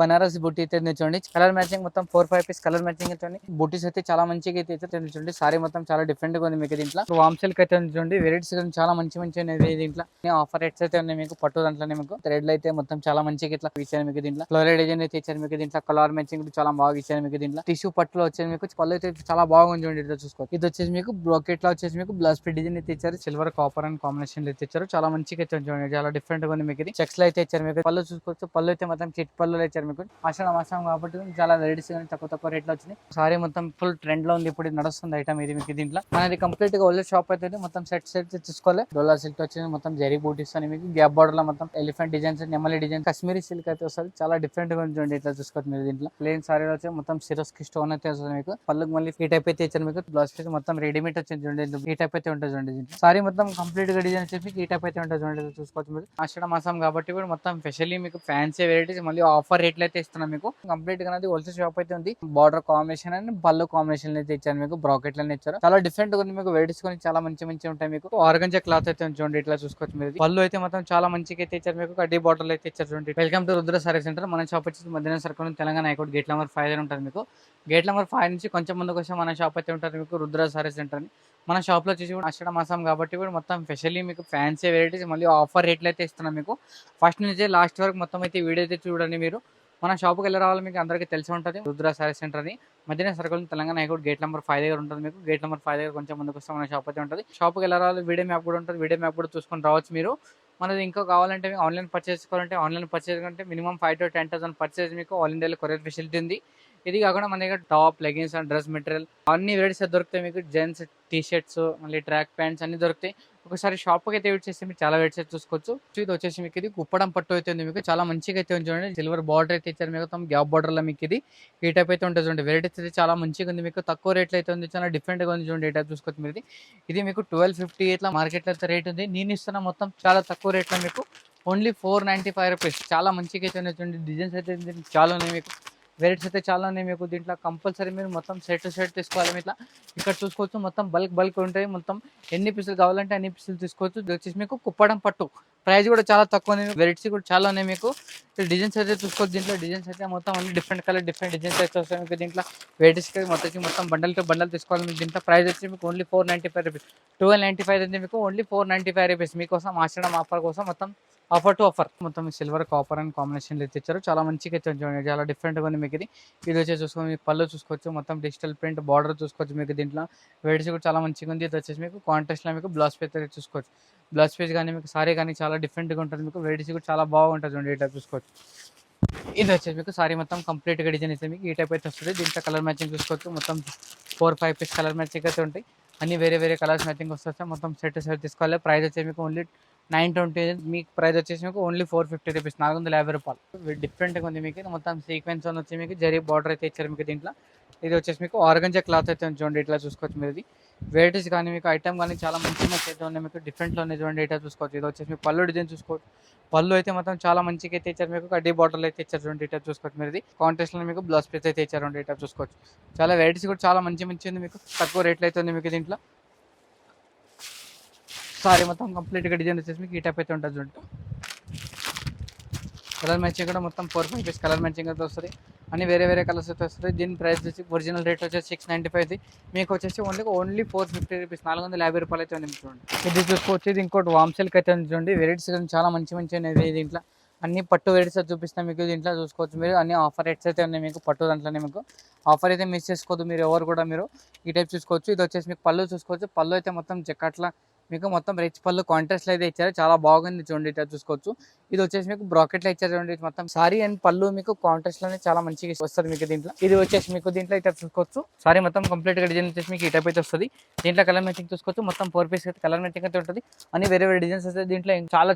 బనారస్ బుట్టి అయితే చూడండి. కలర్ మ్యాచింగ్ మొత్తం 4-5 పీస్ కలర్ మ్యాచింగ్ అయితే బుట్టీస్ అయితే చాలా మంచిగా అయితే చూడండి. సారీ మొత్తం చాలా డిఫరెంట్ గా ఉంది మీకు దీంట్లో. వామ్ సిల్క్ అయితే చూడండి. వెరైటీస్ చాలా మంచి ఉన్నాయి దీంట్లో. ఆఫర్ రేట్స్ అయితే ఉన్నాయి మీకు. పట్టు దాంట్లోనే మీకు థ్రెడ్ అయితే మొత్తం చాలా మంచిగా ఇట్లా ఇచ్చారు మీకు దీంట్లో. ఫ్లోరల్ డిజైన్ అయితే ఇచ్చారు మీకు దీంట్లో. కలర్ మ్యాచింగ్ చాలా బాగా ఇచ్చారు మీకు దీంట్లో. టిష్యూ పట్టులో వచ్చేది మీకు పళ్ళు అయితే చాలా బాగుంది చూడండి. ఇట్లా చూసుకో. ఇది వచ్చేసి మీకు బ్రోకెట్ లో వచ్చేసి మీకు బ్లౌజ్ ప్రింట్ డిజైన్ అయితే ఇచ్చారు. సిల్వర్ కాపర్ అండ్ కాంబినేషన్ అయితే ఇచ్చారు. చాలా మంచిగా అయితే చూడండి. చాలా డిఫరెంట్ గా ఉంది మీకు ఇది. చెక్స్ లో అయితే ఇచ్చారు మీకు. పళ్ళు చూసుకోవచ్చు. పళ్ళు అయితే మొత్తం చిట్ పళ్ళు ఇచ్చారు మీకు. మాసం కాబట్టి చాలా వెరైటీస్ కానీ తక్కువ రేట్లో వచ్చినాయి. సారీ మొత్తం ఫుల్ ట్రెండ్ లో ఉంది. ఇప్పుడు ఇది నడుస్తుంది ఐటమ్ ఇది మీకు దీంట్లో. మనది కంప్లీట్ గా ఓల్డ్ షాప్ అయితే మొత్తం సెట్ చూసుకోవాలి. డోలా సిల్క్ వచ్చింది మొత్తం జరీ బూటీస్ అని మీకు గ్యాప్ బార్డర్ లో మొత్తం ఎలిఫెంట్ డిజైన్స్ నెమలి డిజైన్ కశ్మీరీ సిల్క్ అయితే వస్తుంది. చాలా డిఫరెంట్ గా ఉంది ఇట్లా చూసుకోవచ్చు మీరు దీంట్లో. ప్లేన్ సారీ వచ్చి మొత్తం సిరోస్ కి స్టోన్ అయితే వస్తుంది మీకు. పళ్ళకి మళ్ళీ ఈ టైప్ అయితే ఇచ్చారు మీకు. బ్లౌజ్ పీస్ మొత్తం రెడీమేడ్ వచ్చింది చూడండి. ఈ టైప్ అయితే ఉంటుంది చూడండి దీంట్లో. సారీ మొత్తం కంప్లీట్ గా డిజైన్ వచ్చేసి ఈ టైప్ అయితే ఉంటుంది చూడండి. చూసుకోవచ్చు మీరు. ఆషాఢ మాసం కాబట్టి కూడా మొత్తం స్పెషల్లీ మీకు ఫ్యాన్సీ వెరైటీస్ మళ్ళీ ఆఫర్ రేట్లు అయితే ఇస్తున్నాం మీకు. కంప్లీట్ గా హోల్సేల్ షాప్ అయితే ఉంది. బార్డర్ కాంబినేషన్ అండ్ పళ్ళు కాంబినేషన్ అయితే ఇచ్చారు మీకు. బ్రాకెట్ లని ఇచ్చారు. చాలా డిఫరెంట్ గా ఉంది మీకు. వెరైటీస్ కొని చాలా మంచి ఉంటాయి మీకు. ఆర్గంజా క్లాత్ అయితే చూడండి. ఇట్లా చూసుకోవచ్చు మీరు. పళ్ళు అయితే మొత్తం చాలా మంచిగా అయితే ఇచ్చారు మీకు. కడ్డీ బార్డర్ అయితే ఇచ్చారు చూడండి. Welcome to Rudra sorry centre. మన షాప్ వచ్చి మధ్యాహ్నం circle Telangana high court gate number 5 ఉంటుంది మీకు. గేట్ నెంబర్ 5 నుంచి కొంచెం ముందుకు వస్తే మన షాప్ అయితే ఉంటుంది మీకు. రుద్ర సారీ సెంటర్ అని. మన షాప్ లో వచ్చేసి కూడా ఆషాఢ మాసం కాబట్టి కూడా మొత్తం స్పెషల్లీ మీకు ఫ్యాన్సీ వెరైటీస్ మళ్ళీ ఆఫర్ రేట్లు అయితే ఇస్తున్నాం మీకు. ఫస్ట్ నుంచి లాస్ట్ వరకు మొత్తం అయితే వీడియో అయితే చూడండి మీరు. మన షాప్కి వెళ్ళి రావాలి మీకు అందరికీ తెలిసి ఉంటుంది. రుద్ర సారీ సెంటర్ అని మధ్యాహ్నం circle Telangana high court gate number 5 దగ్గర ఉంటుంది మీకు. గేట్ నెంబర్ 5 దగ్గర కొంచెం ముందుకు వస్తే మన షాప్ అయితే ఉంటుంది. షాప్కి వెళ్ళి రావాలి. వీడియో మ్యాప్ కూడా ఉంటుంది. వీడియో మ్యాప్ కూడా చూసుకొని రావచ్చు మీరు. మనది ఇంకా కావాలంటే ఆన్లైన్ పర్చేస్ చేసుకోవాలంటే ఆన్లైన్ పర్చేస్ కంటే మినిమం 5 to 10,000 పర్చేస్ మీకు ఆల్ ఇండియాలో కొరియర్ ఫెసిలిటీ ఉంది. ఇది కాకుండా మన దగ్గర top leggings and dress material అన్ని వెరైటీస్ దొరుకుతాయి మీకు. జెంట్స్ టీ షర్ట్స్ మళ్ళీ ట్రాక్ ప్యాంట్స్ అన్ని దొరుకుతాయి. ఒకసారి షాప్కి అయితే విజిట్ చేస్తే మీకు చాలా వెరైటీస్ చూసుకోవచ్చు. ఇది వచ్చేసి మీకు ఇది కుప్పడం పట్టు అయితే ఉంది మీకు. చాలా మంచిగా అయితే ఉంది చూడండి. సిల్వర్ బార్డర్ అయితే ఇచ్చారు మీకు. గ్యాప్ బార్డర్ లో మీకు ఇది ఈ టైప్ అయితే ఉంటుంది చూడండి. వెరైటీస్ అయితే చాలా మంచిగా ఉంది మీకు. తక్కువ రేట్లో అయితే ఉంది. చాలా డిఫరెంట్ గా ఉంది చూడండి. ఈ టైప్ చూసుకోవచ్చు మీరు. ఇది మీకు 1250 ఇట్లా మార్కెట్ లో అయితే రేట్ ఉంది. నేను ఇస్తున్న మొత్తం చాలా తక్కువ రేట్లో మీకు ఓన్లీ 495 రూపీస్. చాలా మంచిగా అయితే ఉంది చూడండి. డిజైన్స్ అయితే చాలా ఉన్నాయి మీకు. వెరైటీస్ అయితే చాలా ఉన్నాయి మీకు. దీంట్లో కంపల్సరీ మీరు మొత్తం సెట్ తీసుకోవాలి. ఇట్లా ఇక్కడ చూసుకోవచ్చు మొత్తం బల్క్ ఉంటాయి. మొత్తం ఎన్ని పీసులు కావాలంటే అన్ని పీసులు తీసుకోవచ్చు. ఇది వచ్చేసి మీకు కుప్పడం పట్టు. ప్రైస్ కూడా చాలా తక్కువ ఉంది. వెరైటీస్ కూడా చాలా ఉన్నాయి మీకు. డిజైన్స్ అయితే చూసుకోవచ్చు. దీంట్లో డిజైన్స్ అయితే మొత్తం అన్ని డిఫరెంట్ కలర్ డిఫరెంట్ డిజైన్స్ అయితే వస్తాయి మీకు. దీంట్లో వెరైటీస్ మొత్తం బండల్ టు బండల్ తీసుకోవాలి మీకు. దీంట్లో ప్రైస్ వచ్చి మీకు ఓన్లీ 495 రూపీస్. 1295 ఉంది మీకు. ఓన్లీ 495 రూపీస్ మీకోసం ఆషాఢం ఆఫర్ కోసం మొత్తం ఆఫర్ టు ఆఫర్ మొత్తం సిల్వర్ కాపర్ అండ్ కాంబినేషన్ అయితే ఇచ్చారు. చాలా మంచిగా అయితే చూడండి. చాలా డిఫరెంట్ గా ఉంది మీకు. ఇది వచ్చేసి చూసుకోవచ్చు. మీకు పళ్ళు చూసుకోవచ్చు. మొత్తం డిజిటల్ ప్రింట్ బార్డర్ చూసుకోవచ్చు మీకు. దీంట్లో వెరైటీస్ కూడా చాలా మంచిగా ఉంది. ఇది వచ్చేసి మీకు కాంట్రాస్ట్ లో మీకు బ్లౌజ్ పీస్ అయితే చూసుకోవచ్చు. బ్లౌజ్ పీస్ కానీ మీకు సారీ కానీ చాలా డిఫరెంట్ గా ఉంటుంది మీకు. వెరైటీస్ కూడా చాలా బాగుంటుంది చూడండి. ఈ టైప్ చూసుకోవచ్చు. ఇది వచ్చేసి మీకు సారీ మొత్తం కంప్లీట్ గా డిజైన్ అయితే మీకు ఈ టైప్ అయితే వస్తుంది. దీంట్లో కలర్ మ్యాచింగ్ చూసుకోవచ్చు. మొత్తం 4-5 పీస్ కలర్ మ్యాచింగ్ అయితే ఉంటాయి. అన్ని వేరే కలర్స్ మ్యాచింగ్ వస్తాయి. మొత్తం సెట్ తీసుకోవాలి. ప్రైస్ వచ్చేసి మీకు ఓన్లీ 920. మీకు ప్రైస్ వచ్చేసి మీకు ఓన్లీ 450 రూపీస్. 450 రూపాయలు. డిఫరెంట్గా ఉంది మీకు. మొత్తం సీక్వెన్స్ అని వచ్చి మీకు జరీ బార్డర్ అయితే ఇచ్చారు మీకు. దీంట్లో ఇది వచ్చేసి మీకు ఆర్గంజా క్లాత్ అయితే చూడండి. ఇట్లా చూసుకోవచ్చు మీరు. ఇది వెరైటీస్ కానీ మీకు ఐటమ్ కానీ చాలా మంచి అయితే ఉన్నాయి మీకు. డిఫరెంట్లో ఉన్నాయి చూడండి. ఇట్లా చూసుకోవచ్చు. ఇది వచ్చేసి మీకు పళ్ళు డిజైన్ చూసుకోవచ్చు. పళ్ళు అయితే మొత్తం చాలా మంచిగా అయితే ఇచ్చారు మీకు. కడ్డీ బార్డర్లు అయితే ఇచ్చారు చూడండి. ఇట్లా చూసుకోవచ్చు మీరు. ఇది కాంట్రాస్ట్ లో మీకు బ్లౌజ్ పీస్ అయితే ఇచ్చారు చూడండి. ఇట్లా చూసుకోవచ్చు. చాలా వెరైటీస్ కూడా చాలా మంచి ఉంది మీకు. తక్కువ రేట్లు అయితే ఉంది మీకు. దీంట్లో సారీ మొత్తం కంప్లీట్గా డిజైన్ వచ్చేసి మీకు ఈ టైప్ అయితే ఉంటుంది చూడండి. కలర్ మ్యాచింగ్ కూడా మొత్తం 4-5 పీస్ కలర్ మ్యాచింగ్ అయితే వస్తుంది. అన్ని వేరే కలర్స్ అయితే వస్తుంది. దీని ప్రైస్ వచ్చి ఒరిజినల్ రేట్ వచ్చేసి 695. మీకు వచ్చేసి ఓన్లీ 450 రూపీస్. 450 రూపాయలు అయితే ఉంది చూడండి. ఇది చూసుకోవచ్చు. ఇది ఇంకోటి వామ్ సిల్క్ అయితే ఉంది చూడండి. వెరైటీస్ చాలా మంచి ఉన్నాయి దీంట్లో. అన్ని పట్టు వెరైటీస్ చూపిస్తాం మీకు. దీంట్లో చూసుకోవచ్చు మీరు. అన్ని ఆఫర్ రేట్స్ అయితే ఉన్నాయి మీకు. పట్టు దాంట్లోనే మీకు ఆఫర్ అయితే మిస్ చేసుకోవద్దు మీరు ఎవరు కూడా. మీరు ఈ టైప్ చూసుకోవచ్చు. ఇది వచ్చేసి మీకు పళ్ళు చూసుకోవచ్చు. పళ్ళు అయితే మొత్తం చెక్కట్ల మీకు మొత్తం రిచ్ పళ్ళు కాంట్రాస్ట్ అయితే ఇచ్చారు. చాలా బాగుంది చూడండి. ఇట్లా చూసుకోవచ్చు. ఇది వచ్చేసి మీకు బ్రాకెట్లో ఇచ్చారు చూడండి. మొత్తం సారీ అండ్ పళ్ళు మీకు కాంట్రాస్ట్ లోనే చాలా మంచిగా వస్తుంది మీకు. దీంట్లో ఇది వచ్చేసి మీకు దీంట్లో ఇట్లా చూసుకోవచ్చు. సారీ మొత్తం కంప్లీట్ గా డిజైన్ వచ్చేసి మీకు ఈ టైప్ అయితే వస్తుంది. దీంట్లో కలర్ మ్యాచింగ్ చూసుకోవచ్చు. మొత్తం 4 పీస్ అయితే కలర్ మ్యాచింగ్ అయితే ఉంటుంది. అన్ని వేరే డిజైన్స్ అయితే దీంట్లో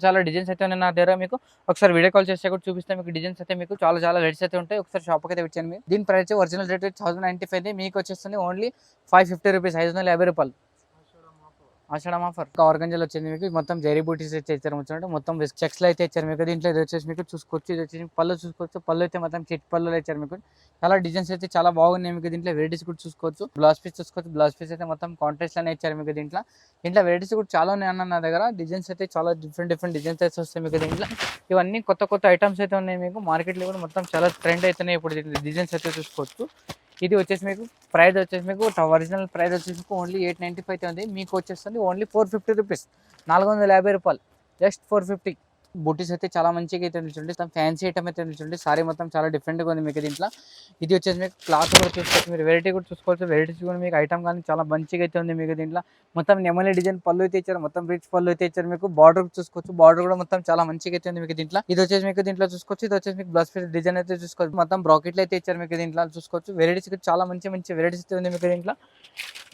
చాలా డిజైన్స్ అయితే ఉన్నాయి నా దగ్గర. మీకు ఒకసారి వీడియో కాల్ చేస్తే కూడా చూపిస్తే మీకు డిజైన్స్ అయితే మీకు చాలా రేట్స్ అయితే ఉంటాయి. ఒకసారి షాప్కి అయితే వచ్చాను మీకు. దీని ప్రైస్ ఒరిజినల్ రేట్ 1095. మీకు వచ్చేస్తుంది ఓన్లీ 550 రూపీస్. 550 రూపాయలు. ఆషాఢం ఆఫర్ ఆర్గంజాలు వచ్చింది మీకు మొత్తం జరీ బూటీస్ అయితే ఇచ్చారు మొత్తం చెక్స్ లో అయితే ఇచ్చారు మీకు దీంట్లో ఇది వచ్చేసి మీకు చూసుకోవచ్చు ఇది వచ్చేసి పళ్ళు చూసుకోవచ్చు పళ్ళు అయితే మొత్తం చిట్ పళ్ళు ఇచ్చారు మీకు చాలా డిజైన్స్ అయితే చాలా బాగున్నాయి మీకు దీంట్లో వెరైటీస్ కూడా చూసుకోవచ్చు బ్లౌజ్ పీస్ చూసుకోవచ్చు బ్లౌజ్ పీస్ అయితే మొత్తం కాంట్రాస్ట్ లోనే ఇచ్చారు మీకు దీంట్లో వెరైటీస్ కూడా చాలా ఉన్నాయి అన్న నా దగ్గర డిజైన్స్ అయితే చాలా డిఫరెంట్ డిజైన్స్ అయితే వస్తాయి మీకు దీంట్లో ఇవన్నీ కొత్త ఐటమ్స్ అయితే ఉన్నాయి మీకు మార్కెట్లో కూడా మొత్తం చాలా ట్రెండ్ అవుతున్నాయి ఇప్పుడు డిజైన్స్ అయితే చూసుకోవచ్చు ఇది వచ్చేసి మీకు ప్రైస్ వచ్చేసి మీకు ఒరిజినల్ ప్రైస్ వచ్చేసి మీకు ఓన్లీ 895 ఉంది మీకు వచ్చేస్తుంది ఓన్లీ 450 రూపీస్ 450 రూపాయలు జస్ట్ 450 బూటీస్ అయితే చాలా మంచిగా అయితే నిల్చుండి ఫ్యాన్సీ ఐటమ్ అయితే నిల్చుండి సారీ మొత్తం చాలా డిఫరెంట్గా ఉంది మీకు దీంట్లో ఇది వచ్చేసి మీకు క్లాత్ కూడా చూసుకోవచ్చు మీరు వెరైటీ కూడా చూసుకోవచ్చు వెరైటీస్ కూడా మీకు ఐటమ్ కానీ చాలా మంచిగా అయితే ఉంది మీకు దీంట్లో మొత్తం నెమలి డిజైన్ పళ్ళు అయితే ఇచ్చారు మొత్తం రిచ్ పళ్ళు అయితే ఇచ్చారు మీకు బార్డర్ చూసుకోవచ్చు బార్డర్ కూడా మొత్తం చాలా మంచిగా అయితే ఉంది మీకు దీంట్లో ఇది వచ్చేసి మీకు దీంట్లో చూసుకోవచ్చు ఇది వచ్చేసి మీకు బ్లౌజ్ పీస్ డిజైన్ అయితే చూసుకోవచ్చు మొత్తం బ్రాకెట్లు అయితే ఇచ్చారు మీకు దీంట్లో చూసుకోవచ్చు వెరైటీస్ చాలా మంచి వెరైటీస్ అయితే ఉంది మీకు దీంట్లో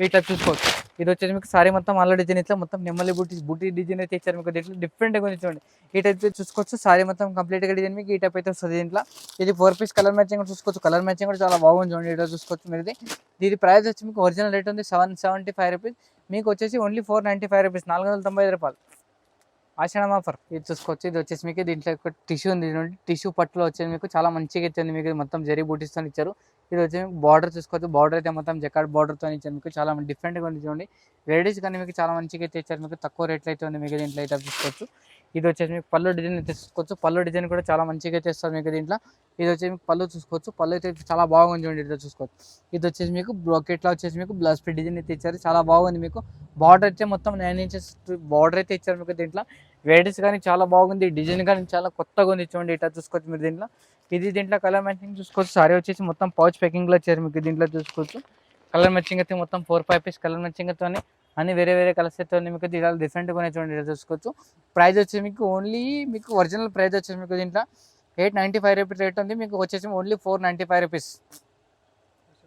ఇట్లా చూసుకోవచ్చు ఇది వచ్చేసి మీకు సారీ మొత్తం అల్ల డిజైన్ ఇట్లా మొత్తం నెమ్మలి బూటీ డిజైన్ అయితే ఇచ్చారు మీకు దీంట్లో డిఫరెంట్గా ఉంది చూడండి ఈ టైప్ చూసుకోవచ్చు సారీ మొత్తం కంప్లీట్గా డిజైన్ మీకు ఈ టైప్ అయితే వస్తుంది దీంట్లో ఇది 4 పీస్ కలర్ మ్యాచింగ్ కూడా చూసుకోవచ్చు కలర్ మ్యాచింగ్ కూడా చాలా బాగుంది చూడండి ఇట్లా చూసుకోవచ్చు మీరు దీని ప్రైస్ వచ్చి మీకు ఒరిజినల్ రేట్ ఉంది 775 రూపీస్ మీకు వచ్చేసి ఓన్లీ 495 రూపీస్ 495 రూపాయలు ఆషాఢం ఆఫర్ ఇది చూసుకోవచ్చు ఇది వచ్చేసి మీకు దీంట్లో టిష్యూ ఉంది టిష్యూ పట్టులో వచ్చేది మీకు చాలా మంచిగా ఇచ్చింది మీకు మొత్తం జరీ బూటీస్తో ఇచ్చారు ఇది వచ్చి మీకు బార్డర్ చూసుకోవచ్చు బార్డర్ అయితే మొత్తం జకార్డ్ బార్డర్తో ఇచ్చారు మీకు చాలా డిఫరెంట్గా ఉంది చూడండి వెరైటీస్ కానీ మీకు చాలా మంచిగా అయితే ఇచ్చారు మీకు తక్కువ రేట్లో అయితే ఉంది మీకు దీంట్లో అయితే చూసుకోవచ్చు ఇది వచ్చేసి మీకు పళ్ళు డిజైన్ అయితే చూసుకోవచ్చు పళ్ళు డిజైన్ కూడా చాలా మంచిగా అయితే ఇస్తారు మీకు దీంట్లో ఇది వచ్చేసి మీకు పళ్ళు చూసుకోవచ్చు పళ్ళు అయితే చాలా బాగుంది చూడండి ఇట్లా చూసుకోవచ్చు ఇది వచ్చేసి మీకు బ్రాకెట్లో వచ్చేసి మీకు బ్లౌజ్ పీస్ డిజైన్ అయితే ఇచ్చారు చాలా బాగుంది మీకు బార్డర్ అయితే మొత్తం 9 ఇంచెస్ బార్డర్ అయితే ఇచ్చారు మీకు దీంట్లో వెరైటీస్ కానీ చాలా బాగుంది డిజైన్ కానీ చాలా కొత్తగా ఉంది చూడండి ఇట్లా చూసుకోవచ్చు మీరు దీంట్లో కలర్ మ్యాచింగ్ చూసుకోవచ్చు సారీ వచ్చేసి మొత్తం పౌచ్ ప్యాకింగ్లో వచ్చారు మీకు దీంట్లో చూసుకోవచ్చు కలర్ మ్యాచింగ్ అయితే మొత్తం 4-5 పీస్ కలర్ మ్యాచింగ్ అయితే అన్ని వేరే కలర్స్ అయితే మీకు ఇలా డిఫరెంట్గా ఉన్నాయి చూడండి ఇట్లా చూసుకోవచ్చు ప్రైస్ వచ్చి మీకు ఓన్లీ మీకు ఒరిజినల్ ప్రైస్ వచ్చేసి మీకు దీంట్లో 895 రూపీస్ రేట్ ఉంది మీకు వచ్చేసి ఓన్లీ 495 రూపీస్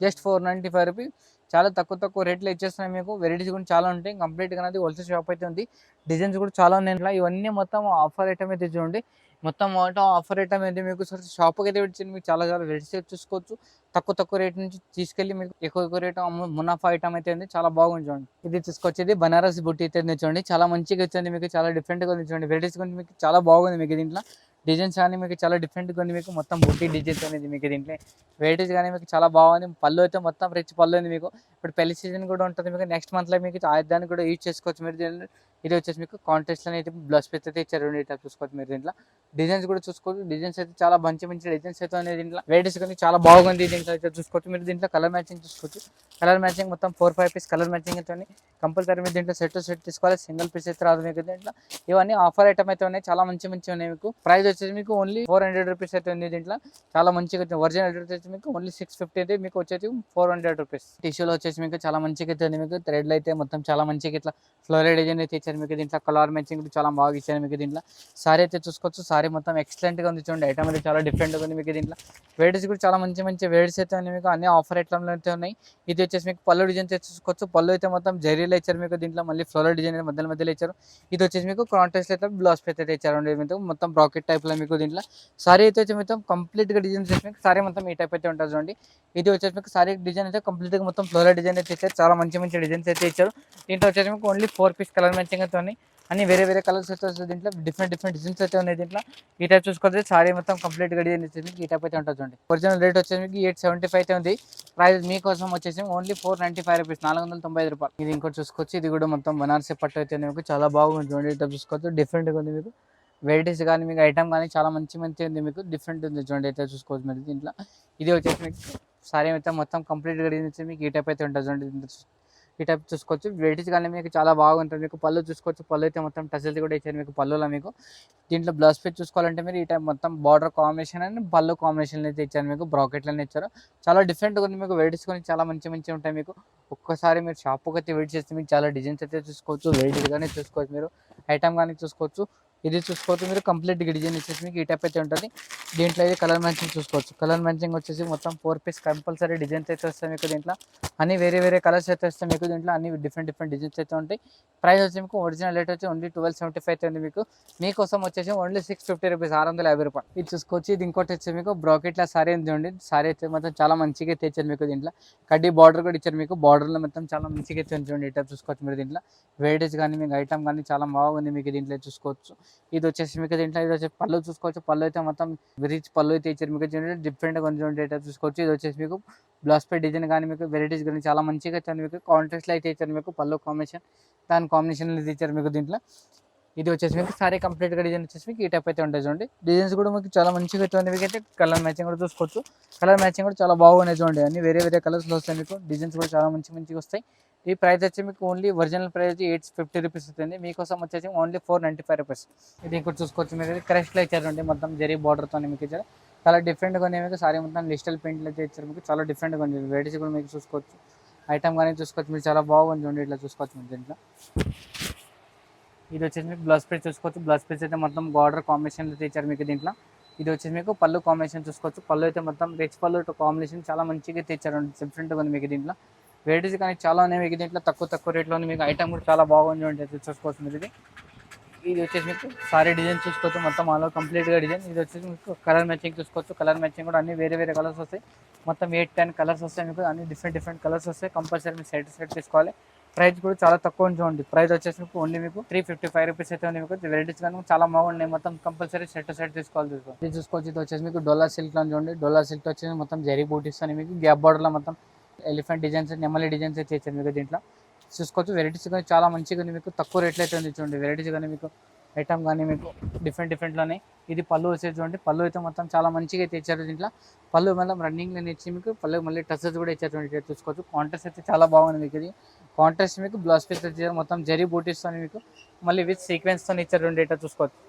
జస్ట్ 495 రూపీస్ చాలా తక్కువ రేట్లో ఇచ్చేస్తున్నాయి మీకు వెరైటీస్ కూడా చాలా ఉంటాయి కంప్లీట్గా అనేది హోల్సేల్ షాప్ అయితే ఉంది డిజైన్స్ కూడా చాలా ఉన్నాయి ఇవన్నీ మొత్తం ఆఫర్ ఐటమ్ అయితే చూడండి మొత్తం ఆఫర్ ఐటమ్ అయితే మీకు షాప్కి అయితే వచ్చింది మీకు చాలా వెరైటీస్ చూసుకోవచ్చు తక్కువ రేట్ నుంచి తీసుకెళ్ళి మీకు ఎక్కువ రేట్ మునాఫా ఐటమ్ అయితే ఉంది చాలా బాగుంది చూడండి ఇది తీసుకొచ్చేది బనారస్ బుట్టి అయితే చూడండి చాలా మంచిగా వచ్చింది మీకు చాలా డిఫరెంట్గా ఉంది చూడండి వెరైటీస్ కూడా మీకు చాలా బాగుంది మీకు దీంట్లో డిజైన్స్ కానీ మీకు చాలా డిఫరెంట్గా ఉంది మీకు మొత్తం బుట్టి డిజైన్స్ అనేది మీకు దీంట్లో వెరైటీస్ కానీ మీకు చాలా బాగుంది పళ్ళు అయితే మొత్తం రిచ్ పళ్ళు ఉంది మీకు ఇప్పుడు పెళ్లి సీజన్ కూడా ఉంటుంది మీకు నెక్స్ట్ మంత్లో మీకు దాన్ని కూడా యూజ్ చేసుకోవచ్చు మీరు ఇది వచ్చేసి మీకు కాంట్రాస్ట్లో అయితే బ్లౌజ్ పీస్ అయితే ఇచ్చారు రెండు ఇట్లా చూసుకోవచ్చు మీరు దీంట్లో డిజైన్స్ కూడా చూసుకోవచ్చు డిజైన్స్ అయితే చాలా మంచి డిజైన్స్ అయితే ఉన్నాయి దీంట్లో వెరైటీస్ కానీ చాలా బాగుంది దీంట్లో అయితే చూసుకోవచ్చు మీరు దీంట్లో కలర్ మ్యాచింగ్ చూసుకోవచ్చు కలర్ మ్యాచింగ్ మొత్తం 4-5 పీస్ కలర్ మ్యాచింగ్ అయితే కంపల్సరీ మీరు దీంట్లో సెట్ తీసుకోవాలి సింగిల్ పీస్ అయితే రాదు మీకు దీంట్లో ఇవన్నీ ఆఫర్ ఐటమ్ అయితే ఉన్నాయి చాలా మంచి ఉన్నాయి మీకు ప్రైస్ వచ్చేసి మీకు ఓన్లీ 400 రూపీస్ అయితే ఉంది దీంట్లో చాలా మంచిగా ఒరిజినల్ రేట్ వచ్చేసి మీకు ఓన్లీ 650 అయితే మీకు వచ్చేసి 400 రూపీస్ టిష్యూలో వచ్చేసి మీకు చాలా మంచిగా అయితే ఉంది మీకు థ్రెడ్లో అయితే మొత్తం చాలా మంచిగా ఇట్లా ఫ్లోరల్ డిజైన్ అయితే ఇచ్చారు మీకు దీంట్లో కలర్ మ్యాచింగ్ చాలా బాగా ఇచ్చారు మీకు దీంట్లో సారీ అయితే చూసుకోవచ్చు సారీ మొత్తం ఎక్సలెంట్గా ఉంది చూడండి ఐటమ్ అయితే చాలా డిఫరెంట్గా ఉంది మీకు దీంట్లో వెరైటీస్ కూడా చాలా మంచి వెరైటీస్ అయితే ఉన్నాయి మీకు అన్ని ఆఫర్ ఐటమ్లు అయితే ఉన్నాయి ఇది వచ్చేసి మీకు పళ్ళు డిజైన్ చూసుకోవచ్చు పళ్ళు అయితే మొత్తం జరీలో ఇచ్చారు మీకు దీంట్లో మళ్ళీ ఫ్లోరల్ డిజైన్ మధ్యలో ఇచ్చారు ఇది వచ్చేసి మీకు కాంట్రాస్ట్ అయితే బ్లౌజ్ పీస్ అయితే ఇచ్చారు మీకు మొత్తం బ్రాకెట్ టైప్లో మీకు దీంట్లో సారీ అయితే వచ్చి మొత్తం కంప్లీట్గా డిజైన్ వచ్చేసి మీకు సారీ మొత్తం ఈ టైప్ అయితే ఉంటుంది చూడండి ఇది వచ్చేసి మీకు సారీ డిజైన్ అయితే కంప్లీట్గా మొత్తం ఫ్లోరల్ డిజైన్ అయితే ఇచ్చారు చాలా మంచి డిజైన్స్ అయితే ఇచ్చారు దీంట్లో వచ్చేసి మీకు ఓన్లీ 4 పీస్ కలర్ మ్యాచింగ్ అయితే ఉన్నాయి అన్ని వేరే కలర్స్ అయితే వస్తుంది దీంట్లో డిఫరెంట్ డిజైన్స్ అయితే ఉన్నాయి దీంట్లో ఈ టైప్ చూసుకోవచ్చు సారీ మొత్తం కంప్లీట్గా డిజైన్ వచ్చేసి ఈ టైప్ అయితే ఉంటుంది చూడండి ఒరిజినల్ రేట్ వచ్చేసి మీకు 875 అయితే ఉంది ప్రైస్ మీకోసం వచ్చేసి ఓన్లీ 495 రూపీస్ 495 రూపాయలు ఇది ఇంకోటి చూసుకోవచ్చు ఇది కూడా మొత్తం బనారసి పట్టు అయితే మీకు చాలా బాగుంది చూడండి ఈ టైప్ చూసుకోవచ్చు డిఫరెంట్గా ఉంది మీకు వెరైటీస్ కానీ మీకు ఐటమ్ కానీ చాలా మంచి ఉంది మీకు డిఫరెంట్ ఉంది చూడండి అయితే చూసుకోవచ్చు మీరు దీంట్లో ఇది వచ్చేసి మీకు సారీ అయితే మొత్తం కంప్లీట్గా డిజైన్ వచ్చి మీకు ఈ టైప్ అయితే ఉంటుంది చూడండి ఈ టైప్ చూసుకోవచ్చు వెరైటీస్ కానీ మీకు చాలా బాగుంటుంది మీకు పళ్ళు చూసుకోవచ్చు పళ్ళు అయితే మొత్తం టసల్స్ కూడా ఇచ్చారు మీకు పళ్ళులో మీకు దీంట్లో బ్లౌజ్ పీస్ చూసుకోవాలంటే మీరు ఈ టైప్ మొత్తం బార్డర్ కాంబినేషన్ అండ్ పళ్ళు కాంబినేషన్ అయితే ఇచ్చారు మీకు బ్రాకెట్లనే ఇచ్చారు చాలా డిఫరెంట్గా ఉంది మీకు వెరైటీస్ కానీ చాలా మంచి ఉంటాయి మీకు ఒక్కసారి మీరు షాప్కి అయితే వెయిట్ చేస్తే మీకు చాలా డిజైన్స్ అయితే చూసుకోవచ్చు వెరైటీస్ కానీ చూసుకోవచ్చు మీరు ఐటమ్ కానీ చూసుకోవచ్చు ఇది చూసుకోవచ్చు మీరు కంప్లీట్ డిజైన్ వచ్చేసి మీకు ఈ టైప్ అయితే ఉంటుంది. దీంట్లో అయితే కలర్ మ్యాచింగ్ చూసుకోవచ్చు. కలర్ మ్యాచింగ్ వచ్చేసి మొత్తం 4 పీస్ కంపల్సరీ డిజైన్స్ అయితే వస్తాయి మీకు దీంట్లో. అన్ని వేరే వేరే కలర్స్ అయితే వస్తాయి మీకు దీంట్లో. అన్ని డిఫరెంట్ డిఫరెంట్ డిజైన్స్ అయితే ఉంటాయి. ప్రైస్ వచ్చి మీకు ఒరిజినల్ రేట్ వచ్చి ఓన్లీ 1275 అయితే ఉంది మీకు. మీకోసం వచ్చేసి ఓన్లీ 650 రూపీస్, 650 రూపాయలు. ఇది చూసుకోవచ్చు. ఇది ఇంకోటి వచ్చి మీకు బ్రాకెట్లో సారీ ఉంది. సారీ అయితే మొత్తం చాలా మంచిగా అయితే ఇచ్చారు మీకు దీంట్లో. కడ్డీ బార్డర్ కూడా ఇచ్చారు మీకు. బార్డర్లో మొత్తం చాలా మంచిగా అయితే చూడండి. ఇట్లా చూసుకోవచ్చు మీరు దీంట్లో. వెయిటేజ్ కానీ మీకు ఐటమ్ కానీ చాలా బాగుంది మీకు దీంట్లో చూసుకోవచ్చు. ఇది వచ్చేసి మీకు దీంట్లో ఇది వచ్చి పళ్ళు చూసుకోవచ్చు. పళ్ళు అయితే మొత్తం రిచ్ పళ్ళు అయితే ఇచ్చారు మీకు. డిఫరెంట్ కొంచెం డేటా చూసుకోవచ్చు. ఇది వచ్చేసి మీకు బ్లౌజ్ పై డిజైన్ కానీ మీకు వెరైటీస్ కానీ చాలా మంచిగా ఇచ్చారు మీకు. కాంట్రాస్ట్లో అయితే ఇచ్చారు మీకు. పళ్ళు కాంబినేషన్ దాని కాంబినేషన్ ఇచ్చారు మీకు దీంట్లో. ఇది వచ్చేసి మీకు సారీ కంప్లీట్గా డిజైన్ వచ్చేసి మీకు ఈ టైప్ అయితే ఉంటుంది చూడండి. డిజైన్స్ కూడా మీకు చాలా మంచిగా అయితే మీకు అయితే కలర్ మ్యాచింగ్ కూడా చూసుకోవచ్చు. కలర్ మ్యాచింగ్ కూడా చాలా బాగున్నాయి చూడండి. అన్ని వేరే వేరే కలర్స్లో వస్తాయి మీకు. డిజైన్స్ కూడా చాలా మంచిగా వస్తాయి. ఈ ప్రైస్ వచ్చి మీకు ఓన్లీ ఒరిజినల్ ప్రైస్ వచ్చి 850 రూపీస్ వస్తుంది. మీకోసం వచ్చేసి ఓన్లీ 495 రూపీస్. ఇది ఇంకోటి చూసుకోవచ్చు మీరు. క్రష్లో ఇచ్చారండి మొత్తం జరీ బార్డర్తో మీకు ఇచ్చారు. చాలా డిఫరెంట్గా ఉన్నాయి మీకు. సారీ మొత్తం డిజిటల్ పెయింట్లు అయితే ఇచ్చారు మీకు. చాలా డిఫరెంట్గా ఉంది. వెరైటీస్ కూడా మీకు చూసుకోవచ్చు. ఐటమ్ కానీ చూసుకోవచ్చు మీరు. చాలా బాగుంది చూడండి. ఇట్లా చూసుకోవచ్చు మీరు దీంట్లో. ఇది వచ్చేసి మీకు బ్లౌజ్ పీస్ చూసుకోవచ్చు. బ్లౌజ్ పీస్ అయితే మొత్తం బార్డర్ కాంబినేషన్ అయితే ఇచ్చారు మీకు దీంట్లో. ఇది వచ్చేసి మీకు పళ్ళు కాంబినేషన్ చూసుకోవచ్చు. పళ్ళు అయితే మొత్తం రిచ్ పళ్ళు కాంబినేషన్ చాలా మంచిగా అయితే ఇచ్చారు. డిఫరెంట్గా ఉంది మీకు దీంట్లో. వెరైటీస్ కానీ చాలా ఉన్నాయి మీకు దీంట్లో. తక్కువ రేట్లో ఉంది మీకు. ఐటమ్ కూడా చాలా బాగుంది చూడండి. చూసుకోవచ్చు మీరు. ఇది వచ్చేసి మీకు సారీ డిజైన్ చూసుకోవచ్చు. మొత్తం ఆలో కంప్లీట్గా డిజైన్. ఇది వచ్చేసి మీకు కలర్ మ్యాచింగ్ చూసుకోవచ్చు. కలర్ మ్యాచింగ్ కూడా అన్ని వేరే వేరే కలర్స్ వస్తాయి. మొత్తం 8-10 కలర్స్ వస్తాయి మీకు. అన్ని డిఫరెంట్ కలర్స్ వస్తాయి. కంపల్సరీ మీరు సెట్ తీసుకోవాలి. ప్రైస్ కూడా చాలా తక్కువ చూడండి. ప్రైస్ వచ్చేసి మీకు ఓన్లీ మీకు 355 రూపీస్ అయితే ఉంది మీకు. వెరైటీస్ కానీ చాలా బాగున్నాయి. మొత్తం కంపల్సరీ సెట్ తీసుకోవాలి. ఇది చూసుకోవచ్చు. ఇది వచ్చేసి మీకు డోలా సిల్క్లో చూడండి. డోలా సిల్క్ వచ్చేసి మొత్తం జరీ బూటీస్ అని మీకు గ్యాప్ బార్డర్లో మొత్తం ఎలిఫెంట్ డిజైన్స్, నెమలి డిజైన్స్ అయితే ఇచ్చారు మీకు దీంట్లో. చూసుకోవచ్చు. వెరైటీస్ కానీ చాలా మంచిగా ఉంది మీకు. తక్కువ రేట్లో అయితే ఉంది చూడండి. వెరైటీస్ కానీ మీకు ఐటమ్ కానీ మీకు డిఫరెంట్లోనే. ఇది పళ్ళు వచ్చేసి చూడండి. పళ్ళు అయితే మొత్తం చాలా మంచిగా అయితే ఇచ్చారు దీంట్లో. పళ్ళు మొత్తం రన్నింగ్లో ఇచ్చి మీకు పళ్ళు మళ్ళీ టచెస్ కూడా ఇచ్చారు చూడండి. చూసుకోవచ్చు. కాంట్రాస్ట్ అయితే చాలా బాగుంది మీకు. ఇది కాంట్రాస్ట్ మీకు బ్లౌజ్ పీస్ ఇచ్చారు మొత్తం జరీ బూటీస్తో మీకు. మళ్ళీ విత్ సీక్వెన్స్తో ఇచ్చారు చూడండి. ఇట్లా చూసుకోవచ్చు.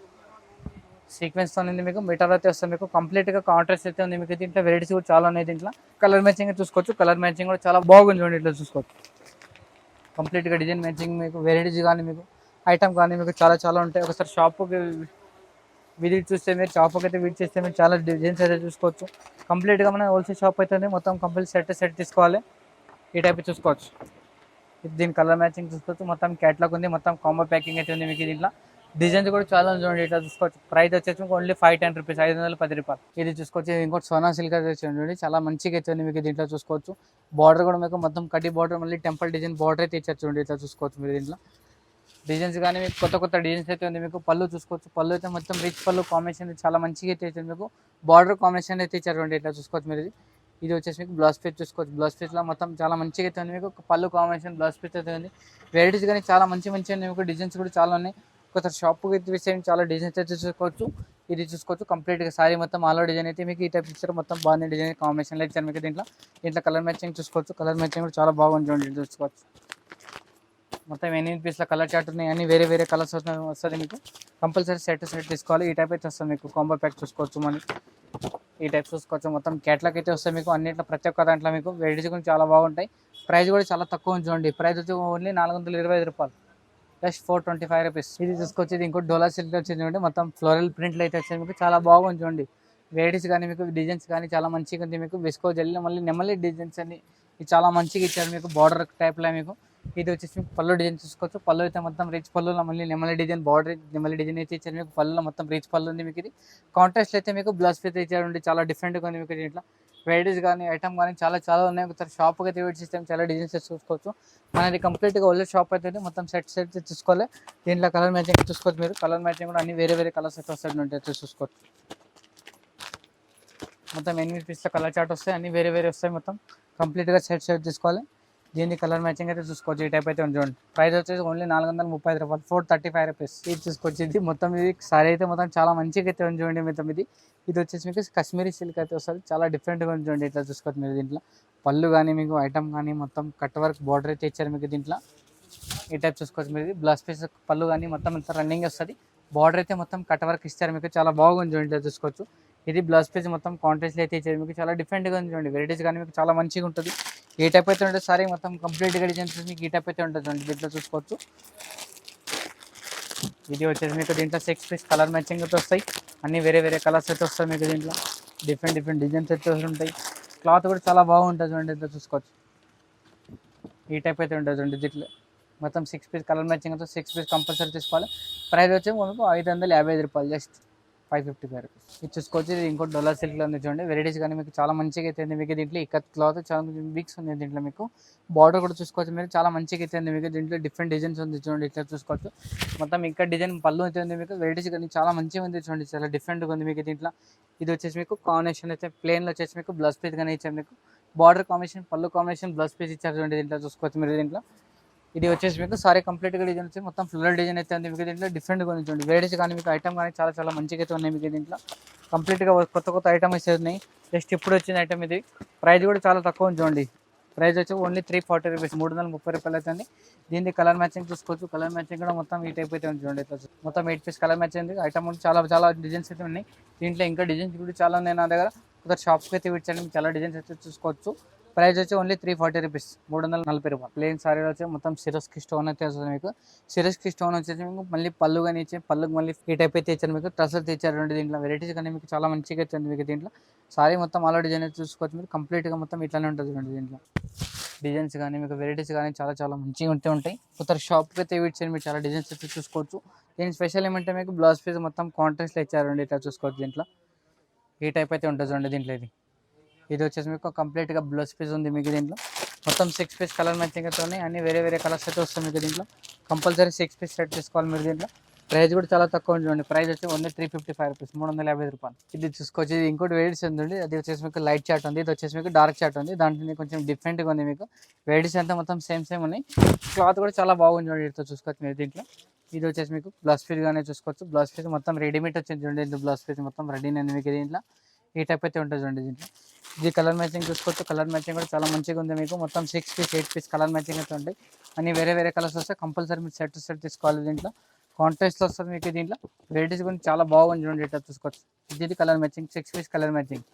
సీక్వెన్స్తో ఉంది మీకు. మీటర్ అయితే వస్తుంది మీకు. కంప్లీట్గా కాంట్రాస్ట్ అయితే ఉంది మీకు దీంట్లో. వెరైటీస్ కూడా చాలా ఉన్నాయి దీంట్లో. కలర్ మ్యాచింగ్ చూసుకోవచ్చు. కలర్ మ్యాచింగ్ కూడా చాలా బాగుంది చూడండి. ఇట్లా చూసుకోవచ్చు. కంప్లీట్గా డిజైన్ మ్యాచింగ్ మీకు. వెరైటీస్ కానీ మీకు ఐటమ్ కానీ మీకు చాలా ఉంటాయి. ఒకసారి షాప్కి విజిట్ చూస్తే మీరు, షాప్కి అయితే విజిట్ చేస్తే మీరు చాలా డిజైన్స్ అయితే చూసుకోవచ్చు. కంప్లీట్గా మన హోల్సేల్ షాప్ అయితే మొత్తం కంప్లీట్ సెట్ తీసుకోవాలి. ఈ టైప్ చూసుకోవచ్చు. దీని కలర్ మ్యాచింగ్ చూసుకోవచ్చు. మొత్తం క్యాట్లాగ్ ఉంది. మొత్తం కాంబో ప్యాకింగ్ అయితే ఉంది మీకు దీంట్లో. డిజైన్స్ కూడా చాలా చూడండి. ఇట్లా చూసుకోవచ్చు. ప్రైస్ వచ్చేసి మీకు ఓన్లీ 510 రూపీస్, 510 రూపాయలు. ఇది చూసుకోవచ్చు. ఇంకోటి సోనా సిల్క్ అయితే చూడండి. చాలా మంచిగా అయితే ఉంది మీకు దీంట్లో. చూసుకోవచ్చు. బార్డర్ కూడా మీకు మొత్తం కడ్డీ బార్డర్, మళ్ళీ టెంపుల్ డిజైన్ బార్డర్ అయితే ఇచ్చారు చూడండి. ఇట్లా చూసుకోవచ్చు మీరు దీంట్లో. డిజైన్స్ కానీ మీకు కొత్త డిజైన్స్ అయితే ఉంది మీకు. పళ్ళు చూసుకోవచ్చు. పళ్ళు అయితే మొత్తం రిచ్ పళ్ళు కాంబినేషన్ చాలా మంచిగా అయితే ఇచ్చారు మీకు. బార్డర్ కాంబినేషన్ అయితే ఇచ్చారు చూడండి. ఇట్లా చూసుకోవచ్చు మీరు. ఇది వచ్చేసి మీకు బ్లౌజ్ పీస్ చూసుకోవచ్చు. బ్లౌజ్ పీస్లో మొత్తం చాలా మంచిగా అయితే ఉంది మీకు. పళ్ళు కాంబినేషన్ బ్లౌజ్ పీస్ అయితే ఉంది. వెరైటీస్ కానీ చాలా మంచి ఉంది మీకు. డిజైన్స్ కూడా చాలా ఉన్నాయి. ఒకసారి షాప్కి అయితే విషయం చాలా డిజైన్స్ అయితే చూసుకోవచ్చు. ఇది చూసుకోవచ్చు. కంప్లీట్గా సారీ మొత్తం ఆల్ డిజైన్ అయితే మీకు ఈ టైప్ ఇచ్చారు. మొత్తం బాగుంది డిజైన్ కాంబినేషన్లో ఇచ్చారు మీకు దీంట్లో. కలర్ మ్యాచింగ్ చూసుకోవచ్చు. కలర్ మ్యాచింగ్ కూడా చాలా బాగుంది చూడండి. చూసుకోవచ్చు. మొత్తం 8 పీస్ల కలర్ చార్ట్ ఉన్నాయి. అన్ని వేరే వేరే కలర్స్ వస్తుంది మీకు. కంపల్సరీ సెట్ తీసుకోవాలి. ఈ టైప్ అయితే వస్తుంది మీకు. కాంబో ప్యాక్ చూసుకోవచ్చు. మళ్ళీ ఈ టైప్ చూసుకోవచ్చు. మొత్తం క్యాట్లాగ్ అయితే వస్తాయి మీకు. అన్నింటిలో ప్రతి ఒక్క దాంట్లో మీకు వెరైటీస్ కూడా చాలా బాగుంటాయి. ప్రైస్ కూడా చాలా తక్కువ చూడండి. ప్రైస్ వచ్చి ఓన్లీ 425 రూపాయలు, జస్ట్ 425 రూపీస్. ఇది చూసుకోవచ్చు. ఇది ఇంకో డోలా సిల్క్ వచ్చింది చూడండి. మొత్తం ఫ్లోరల్ ప్రింట్లు అయితే వచ్చాయి మీకు. చాలా బాగుంది చూడండి. వెరైటీస్ కానీ మీకు డిజైన్స్ కానీ చాలా మంచిగా ఉంది మీకు. విస్కో జల్లి మళ్ళీ నెమలి డిజైన్స్ అన్ని ఇది చాలా మంచిగా ఇచ్చారు మీకు. బార్డర్ టైప్లో మీకు. ఇది వచ్చేసి మీకు పళ్ళు డిజైన్ చూసుకోవచ్చు. పళ్ళు అయితే మొత్తం రిచ్ పళ్ళులో మళ్ళీ నెమలి డిజైన్ బార్డర్ నెమలి డిజైన్ అయితే ఇచ్చారు మీకు. పళ్ళులో మొత్తం రిచ్ పళ్ళు ఉంది మీకు. ఇది కాంట్రాస్ట్ అయితే మీకు బ్లౌజ్ పీస్ ఇచ్చారు. చాలా డిఫరెంట్గా ఉంది మీకు దీంట్లో. వెరైటీస్ కానీ ఐటమ్ కానీ చాలా ఉన్నాయి. ఒకసారి షాప్కి అయితే వెయిట్ సిస్టమ్ చాలా డిజైన్స్ చూసుకోవచ్చు. మనది కంప్లీట్గా ఓల్డ్ షాప్ అయితే మొత్తం సెట్ చూసుకోవాలి. దీంట్లో కలర్ మ్యాచింగ్ చూసుకోవచ్చు మీరు. కలర్ మ్యాచింగ్ కూడా అన్ని వేరే వేరే కలర్స్ అయితే వస్తాయి చూసుకోవచ్చు. మొత్తం 8 పీస్ల కలర్ చార్ట్ వస్తాయి. అన్ని వేరే వేరే వస్తాయి. మొత్తం కంప్లీట్గా సెట్ తీసుకోవాలి. దీన్ని కలర్ మ్యాచింగ్ అయితే చూసుకోవచ్చు. ఈ టైప్ అయితే చూడండి. ప్రైస్ వచ్చేసి ఓన్లీ 435 రూపాయలు, 435 రూపీస్. ఇది చూసుకోవచ్చు. ఇది మొత్తం ఇది సారీ అయితే మొత్తం చాలా మంచిగా అయితే చూడండి. మొత్తం ఇది వచ్చేసి మీకు కాశ్మీరీ సిల్క్ అయితే వస్తుంది. చాలా డిఫరెంట్గా చూడండి. ఇట్లా చూసుకోవచ్చు మీరు. దీంట్లో పళ్ళు కానీ మీకు ఐటమ్ కానీ మొత్తం కట్ వర్క్ బార్డర్ అయితే ఇచ్చారు మీకు దీంట్లో. ఈ టైప్ చూసుకోవచ్చు మీరు. బ్లౌజ్ పీస్ పళ్ళు కానీ మొత్తం ఇంత రన్నింగ్ వస్తుంది. బార్డర్ అయితే మొత్తం కట్ వర్క్ ఇస్తారు మీకు. చాలా బాగుంది చూడండి. ఇట్లా చూసుకోవచ్చు. ఇది బ్లౌజ్ పీస్ మొత్తం కాంట్రాస్ట్ అయితే ఇచ్చారు మీకు. చాలా డిఫరెంట్గా ఉంది చూడండి. వెరైటీస్ కానీ మీకు చాలా మంచిగా ఉంటుంది. ఏ టైప్ అయితే ఉంటుంది సారీ మొత్తం కంప్లీట్గా డిజైన్స్ మీకు ఈ టైప్ అయితే ఉంటుంది చూడండి. దీంట్లో చూసుకోవచ్చు. ఇది వచ్చేసి మీకు దీంట్లో 6 పీస్ కలర్ మ్యాచింగ్ అయితే వస్తాయి. అన్ని వేరే వేరే కలర్స్ అయితే వస్తాయి మీకు దీంట్లో. డిఫరెంట్ డిఫరెంట్ డిజైన్స్ అయితే ఉంటాయి. క్లాత్ కూడా చాలా బాగుంటుంది చూడండి, ఇట్లా చూసుకోవచ్చు. ఈ టైప్ అయితే ఉంటుంది చూడండి దీంట్లో. మొత్తం 6 పీస్ కలర్ మ్యాచింగ్ అయితే 6 పీస్ కంపల్సరీ తీసుకోవాలి. ప్రైస్ వచ్చి మనకు 555 రూపాయలు, జస్ట్ 555 రూపీస్. ఇది చూసుకోవచ్చు. ఇది ఇంకో డొల్లర్ సిల్క్లో ఉంది చూడండి. వెరైటీస్ కానీ మీకు చాలా మంచిగా అయితే మీకు దీంట్లో ఇక్కత్ క్లాత్ చాలా వీక్స్ ఉంది దీంట్లో. మీకు బార్డర్ కూడా చూసుకోవచ్చు మీరు, చాలా మంచిగా అయితే మీకు దీంట్లో డిఫరెంట్ డిజైన్స్ ఉంది చూడండి, ఇట్లా చూసుకోవచ్చు. మొత్తం ఇంకా డిజైన్ పళ్ళు అయితే ఉంది మీకు. వెరైటీస్ కానీ చాలా మంచిగా ఉంది చూడండి, చాలా డిఫరెంట్గా ఉంది మీకు దీంట్లో. ఇది వచ్చేసి మీకు కాంబినేషన్ అయితే ప్లేన్లో వచ్చేసి మీకు బ్లౌజ్ పీస్ కానీ ఇచ్చారు మీకు. బార్డర్ కాంబినేషన్, పళ్ళు కాంబినేషన్, బ్లౌజ్ పీస్ ఇచ్చారు చూడండి దీంట్లో చూసుకోవచ్చు మీరు దీంట్లో. ఇది వచ్చేసి మీకు సారీ కంప్లీట్గా డిజైన్ వచ్చి మొత్తం ఫ్లోరల్ డిజైన్ అయితే ఉంది మీకు దీంట్లో. డిఫరెంట్గా ఉంది వెరైటీస్ కానీ మీకు ఐటమ్ కానీ చాలా చాలా మంచిగా అయితే ఉన్నాయి మీకు దీంట్లో. కంప్లీట్గా కొత్త కొత్త ఐటమ్ అయితే ఉన్నాయి. జస్ట్ ఇప్పుడు వచ్చిన ఐటమ్ ఇది. ప్రైస్ కూడా చాలా తక్కువ ఉంది చూడండి. ప్రైస్ వచ్చి ఓన్లీ 340 రూపీస్, 330 రూపాయలు అవుతుంది. దీనికి కలర్ మ్యాచింగ్ చూసుకోవచ్చు. కలర్ మ్యాచింగ్ కూడా మొత్తం ఈ టైప్ అయితే ఉంది చూడండి. ఇట్లా మొత్తం 8 పీస్ కలర్ మ్యాచింగ్ ఐటమ్ కూడా చాలా చాలా డిజైన్స్ అయితే ఉన్నాయి దీంట్లో. ఇంకా డిజైన్స్ కూడా చాలా ఉన్నాయి నా దగ్గర. ఒక షాప్కి అయితే విడిచండి, మీకు చాలా డిజైన్స్ అయితే చూసుకోవచ్చు. ప్రైస్ వచ్చి ఓన్లీ 340 రూపీస్, 340 రూపాయలు. ప్లేన్ సారీలో వచ్చి మొత్తం సిరస్కి స్టోన్ అయితే వస్తుంది మీకు. సిరస్కి స్టోన్ వచ్చేసి మీకు మళ్ళీ పళ్ళు కానీ ఇచ్చి, పళ్ళుకి మళ్ళీ ఈ టైప్ అయితే ఇచ్చారు మీకు. ట్రస్సెస్ ఇచ్చారు రెండు దీంట్లో. వెరైటీస్ కానీ మీకు చాలా మంచిగా అయితే ఉంది మీకు దీంట్లో. సారీ మొత్తం ఆల్ డిజైన్ అయితే చూసుకోవచ్చు మీరు. కంప్లీట్గా మొత్తం ఇట్లానే ఉంటుంది చూడండి దీంట్లో. డిజైన్స్ కానీ మీకు వెరైటీస్ కానీ చాలా చాలా మంచిగా ఉంటే ఉంటాయి. కొత్త షాప్కి అయితే విడిచండి, మీరు చాలా డిజైన్స్ అయితే చూసుకోవచ్చు. దీని స్పెషల్ ఏమంటే మీకు బ్లౌజ్ పీస్ మొత్తం కాంట్రాస్ట్లో ఇచ్చారండి, ఇట్లా చూసుకోవచ్చు దీంట్లో. ఈ టైప్ అయితే ఉంటుంది చూడండి దీంట్లో. ఇది వచ్చేసి మీకు కంప్లీట్గా బ్లౌజ్ పీస్ ఉంది మీకు దీంట్లో. మొత్తం 6 పీస్ కలర్ మ్యాచింగ్ అయితే ఉన్నాయి. అన్ని వేరే వేరే కలర్స్ అయితే వస్తాయి మీకు దీంట్లో. కంపల్సరీ 6 పీస్ సెట్ తీసుకోవాలి మీరు దీంట్లో. ప్రైస్ కూడా చాలా తక్కువ ఉంది చూడండి. ప్రైస్ వచ్చి ఓన్లీ 355 రూపీస్, 350 రూపాయలు. ఇది చూసుకోవచ్చు. ఇది ఇంకోటి వెరైటీస్ ఉంది. అది వచ్చేసి మీకు లైట్ చాట్ ఉంది, ఇది వచ్చేసి మీకు డార్క్ చాట్ ఉంది. దాంట్లో కొంచెం డిఫరెంట్గా ఉంది మీకు. వెరైటీస్ అంతా మొత్తం సేమ్ ఉన్నాయి. క్లాత్ కూడా చాలా బాగుంది చూడండి, ఇట్లా చూసుకోవచ్చు మీరు దీంట్లో. ఇది వచ్చేసి మీకు బ్లౌజ్ పీస్ గానే చూసుకోవచ్చు. బ్లౌజ్ పీస్ మొత్తం రెడీమేడ్ వచ్చింది చూడండి. ఇది బ్లౌజ్ పీస్ మొత్తం రెడీ ఉంది మీకు దీంట్లో. ఈ టైప్ అయితే ఉంటుంది చూడండి దీంట్లో. ఇది కలర్ మ్యాచింగ్ చూసుకోవచ్చు. కలర్ మ్యాచింగ్ కూడా చాలా మంచిగా ఉంది మీకు. మొత్తం 6 పీస్ 8 పీస్ కలర్ మ్యాచింగ్ అయితే ఉంటాయి. అన్ని వేరే వేరే కలర్స్ వస్తాయి. కంపల్సరీ మీరు సెట్ తీసుకోవాలి దీంట్లో. కాంట్రాస్ట్లో వస్తుంది మీకు దీంట్లో. వెరైటీస్ కూడా చాలా బాగుంది చూడండి, ఇట్లా చూసుకోవచ్చు. ఇది colour matching 6 piece colour matching.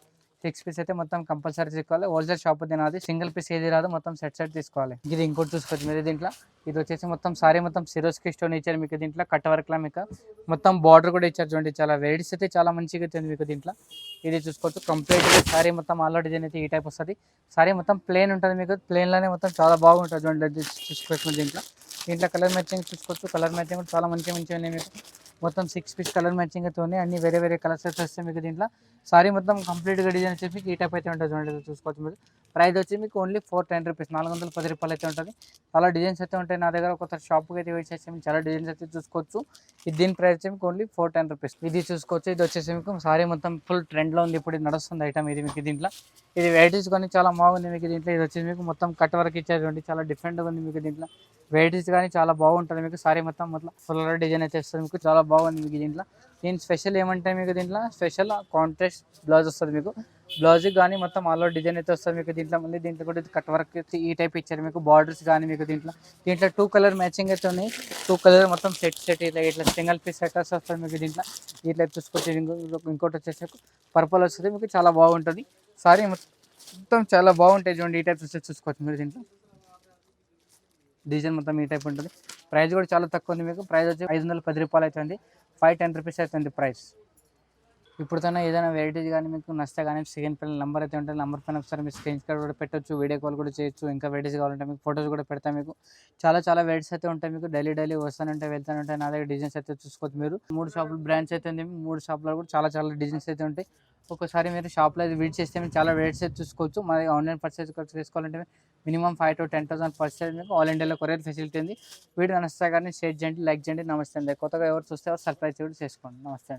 6 piece అయితే మొత్తం కంపల్సరీ తీసుకోవాలి. హోల్సేల్ షాప్ తినాది, సింగిల్ పీస్ ఏది రాదు, మొత్తం సెట్ తీసుకోవాలి. ఇది ఇంకోటి చూసుకోవచ్చు మీరు దీంట్లో. ఇది వచ్చేసి మొత్తం సారీ మొత్తం సిరోస్కి స్టోన్ ఇచ్చారు మీకు దీంట్లో. కట్ వర్క్లా మీకు మొత్తం బార్డర్ కూడా ఇచ్చారు చూడండి. చాలా వెరైటీస్ అయితే చాలా మంచిగా అవుతుంది మీకు దీంట్లో. ఇది చూసుకోవచ్చు. కంప్లీట్గా సారీ మొత్తం ఆల్ డిజైన్ అయితే ఈ టైప్ వస్తుంది. సారీ మొత్తం ప్లేన్ ఉంటుంది మీకు. ప్లేన్లోనే మొత్తం చాలా బాగుంటుంది చూడండి, చూసుకోవచ్చు దీంట్లో. దీంట్లో కలర్ మ్యాచింగ్ చూసుకోవచ్చు. కలర్ మ్యాచింగ్ కూడా చాలా మంచిగా ఉన్నాయి మీకు. మొత్తం 6 పీస్ కలర్ మ్యాచింగ్ అయితే ఉన్నాయి. అన్ని వేరే వేరే కలర్స్ అయితే వస్తాయి మీకు దీంట్లో. సారీ మొత్తం కంప్లీట్గా డిజైన్ వచ్చేసి మీకు ఈ టైప్ అయితే ఉంటుంది చూడండి, చూసుకోవచ్చు మీరు. ప్రైస్ వచ్చి మీకు ఓన్లీ 410 రూపీస్, 410 రూపాయలు అయితే ఉంటుంది. చాలా డిజైన్స్ అయితే ఉంటాయి నా దగ్గర. కొత్త షాప్కి అయితే వెయిట్ చేసి చాలా డిజైన్స్ అయితే చూసుకోవచ్చు. ఇది దీని ప్రైస్ వచ్చి మీకు ఓన్లీ 410 రూపీస్. ఇది చూసుకోవచ్చు. ఇది వచ్చేసి మీకు సారీ మొత్తం ఫుల్ ట్రెండ్లో ఉంది ఇప్పుడు, ఇది నడుస్తుంది ఐటమ్ ఇది మీకు దీంట్లో. ఇది వెరైటీస్ కానీ చాలా బాగుంది మీకు దీంట్లో. ఇది వచ్చేసి మీకు మొత్తం కట్ వర్క్ ఇచ్చారు చూడండి, చాలా డిఫరెంట్గా ఉంది మీకు దీంట్లో. వెరైటీస్ కానీ చాలా బాగుంటుంది మీకు. సారీ మొత్తం ఫుల్ డిజైన్ అయితే వస్తుంది మీకు, చాలా బాగుంది మీకు దీంట్లో. దీని స్పెషల్ ఏమంటే మీకు దీంట్లో స్పెషల్ కాంట్రాస్ట్ బ్లౌజ్ వస్తుంది మీకు. బ్లౌజ్ కానీ మొత్తం ఆల్ ఓవర్ డిజైన్ అయితే వస్తుంది మీకు దీంట్లో. మళ్ళీ దీంట్లో కూడా కట్ వర్క్ ఈ టైప్ ఇచ్చారు మీకు. బార్డర్స్ కానీ మీకు దీంట్లో 2 కలర్ మ్యాచింగ్ అయితే ఉన్నాయి. 2 కలర్ మొత్తం సెట్ ఇట్లా సింగిల్ పీస్ సెటర్స్ వస్తుంది మీకు దీంట్లో. ఇట్లా చూసుకోవచ్చు. ఇంకోటి వచ్చేసి పర్పుల్ వస్తుంది మీకు, చాలా బాగుంటుంది. సారీ మొత్తం చాలా బాగుంటాయి చూడండి. ఈ టైప్ చూసుకోవచ్చు మీరు దీంట్లో. డిజైన్ మొత్తం ఈ టైప్ ఉంటుంది. ప్రైస్ కూడా చాలా తక్కువ ఉంది మీకు. ప్రైస్ వచ్చి 510 రూపాయలు అవుతుంది, 510 రూపీస్ అవుతుంది ప్రైస్. ఇప్పుడు తన ఏదైనా వెరైటీస్ కానీ మీకు నచ్చితే కానీ సెకండ్ పైన నెంబర్ అయితే ఉంటుంది. నెంబర్ పైన ఒకసారి మీరు స్క్రీన్ షాట్ కూడా పెట్టొచ్చు, వీడియో కాల్ కూడా చేయొచ్చు. ఇంకా వెరైటీస్ కావాలంటే మీకు ఫోటోస్ కూడా పెడతాం మీకు. చాలా చాలా వెరైటీస్ అయితే ఉంటాయి మీకు. డైలీ వస్తానంటే వెళ్తానంటే నా దగ్గర డిజైన్స్ అయితే చూసుకోవచ్చు మీరు. 3 షాపులు బ్రాంచ్ అయితే ఉంది. 3 షాపులో కూడా చాలా చాలా డిజైన్స్ అయితే ఉంటాయి. ఒక్కసారి మీరు షాప్లో అయితే విజిట్ చేస్తే మీరు చాలా వెరైటీస్ అయితే చూసుకోవచ్చు. మరి ఆన్లైన్ పర్చేస్ చేసుకోవాలంటే మినిమం 5,000 to 10,000 పర్చేస్ మీకు ఆల్ ఇండియాలో కొరియర్ ఫెసిలిటీ ఉంది. వీడియో నచ్చితే కానీ షేర్ చేయండి, లైక్ చేయండి. నమస్తే అండి. కొత్తగా ఎవరు చూస్తే సబ్స్క్రైబ్ కూడా చేసుకోండి. నమస్తే అండి.